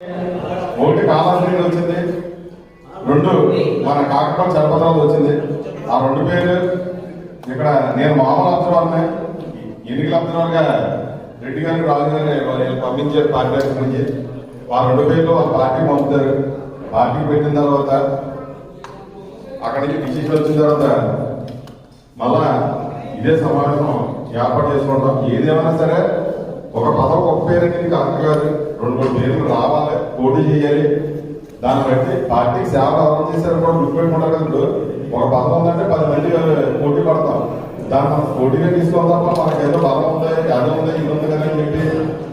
ఒకటి కాళాశ్రీ వచ్చింది, రెండు మన కాకపల్లి చలపతిరావు వచ్చింది. ఆ రెండు పేరు ఇక్కడ నేను మామూలు అబ్జర్వర్నే, ఎన్నికల అబ్జర్వర్గా రెడ్డి గారికి రాజు గారిని పంపించారు పార్టీ ఆఫీస్ నుంచి. ఆ రెండు పేర్లు వాళ్ళ పార్టీకి పంపుతారు. పార్టీకి పెట్టిన తర్వాత అక్కడి నుంచి డిసిషన్ వచ్చిన తర్వాత మళ్ళా ఇదే సమావేశం ఏర్పాటు చేసుకుంటాం. ఏదేమైనా సరే ఒక పదవి ఒక పేరు అనేది కరెక్ట్ కాదు, రెండు మూడు పేర్లు రావాలి, పోటీ చేయాలి. దాన్ని బట్టి పార్టీకి సేవ ఎవరు చేశారు కూడా గుర్తుపెట్టుకుంటారు కదా. ఒక పదం ఉందంటే 10 మంది పోటీ పడతాం, దాన్ని మనం పోటీగా తీసుకోవాలి తప్ప మనకి ఏదో బలం ఉంది, అది ఉంది, ఇది ఉంది కదా అని చెప్పి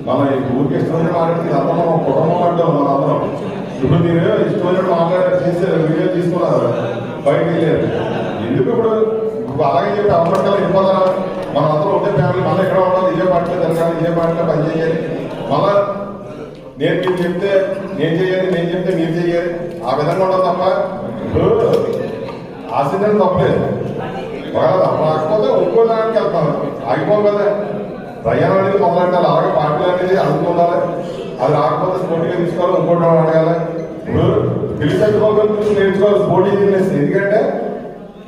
మనం ఈ ఊరికి ఇష్టమైన మాట్లాడి అందరం మనం కుటుంబం అంటాం. మన అందరం ఇప్పుడు మీరు ఇష్టమైన మాట్లాడారు, చేశారు, వీడియో తీసుకున్నారు, బయటకు వెళ్ళారు. ఎందుకు ఇప్పుడు అలాగే చెప్పి అవసరం వెళ్ళిపోతారా? మన అందరూ ఒకే ఫ్యామిలీ, మళ్ళీ ఎక్కడ ఉండాలి, ఇదే పార్టీలో తిరగాలి, ఇదే పార్టీలో పని చేయాలి. మళ్ళా నేను మీరు చెప్తే నేను చేయాలి, నేను చెప్తే మీరు చేయాలి, ఆ విధంగా ఉండదు తప్ప ఇప్పుడు ఆశించడం తప్పలేదు. రాకపోతే ఇంకో దానికి వెళ్తాను, ఆగిపోం కదా. ప్రయాణం అనేది మొదలెట్టాలి, అలాగే పార్టీలు అనేది అనుకుండాలి. అది రాకపోతే స్పోర్టీగా తీసుకోవాలి, ఇంకోటి అడగాలి. ఇప్పుడు పిలిచి తట్టుకోగలుగుతుంది, నేర్చుకోవాలి స్పోర్టీ తినేసి. ఎందుకంటే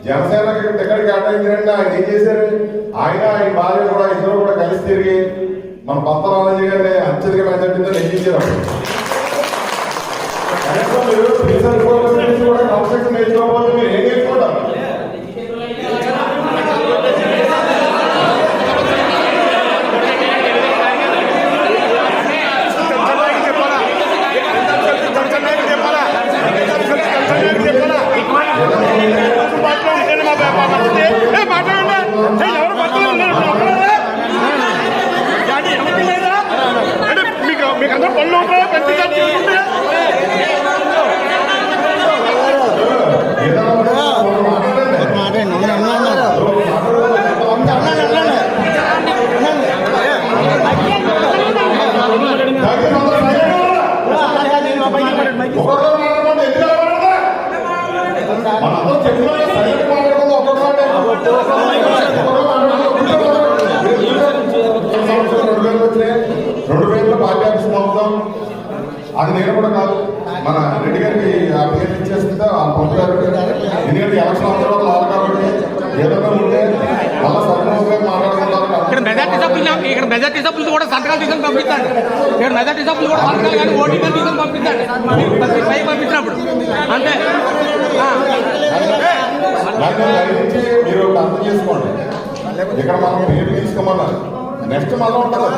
జనసేన టికెట్ కేటాయించారంటే ఆయన ఏం చేశారు? ఆయన భార్య కూడా ఇద్దరు కూడా కలిసి తిరిగి మన పంతరాజు గారిని అత్యధిక మెజార్టీతో నెగ్గించారు. కనీసం మీరు కూడా కాన్సెప్ట్ నేర్చుకోకపోతే మీరు ఏం నేర్చుకుంటారు? మీకందరూ పనులు ఉంటాయా? అది నేను కూడా కాదు, మన రెడ్డి గారికి ఆ పేరు ఇచ్చేస్తుంటే వాళ్ళు పంపుతారు. ఎందుకంటే ఎలక్షన్ తర్వాత వాళ్ళు కాబట్టి ఏదైనా ఉంటే మళ్ళీ సర్పంచ్ మాట్లాడుకుంటారు. ఇక్కడ మెజార్టీ సభ్యులు కూడా సంతకాలు తీసుకొని పంపించండి. ఇక్కడ మెజార్టీ సభ్యులు కూడా సంతకాలు కానీ ఓటీ కానీ తీసుకొని పంపించండి. పై పంపించినప్పుడు అంతే. మీరు అర్థం చేసుకోండి, ఇక్కడ మనం పేరు తీసుకోమన్నారు, నెక్స్ట్ మళ్ళీ ఉంటుంది.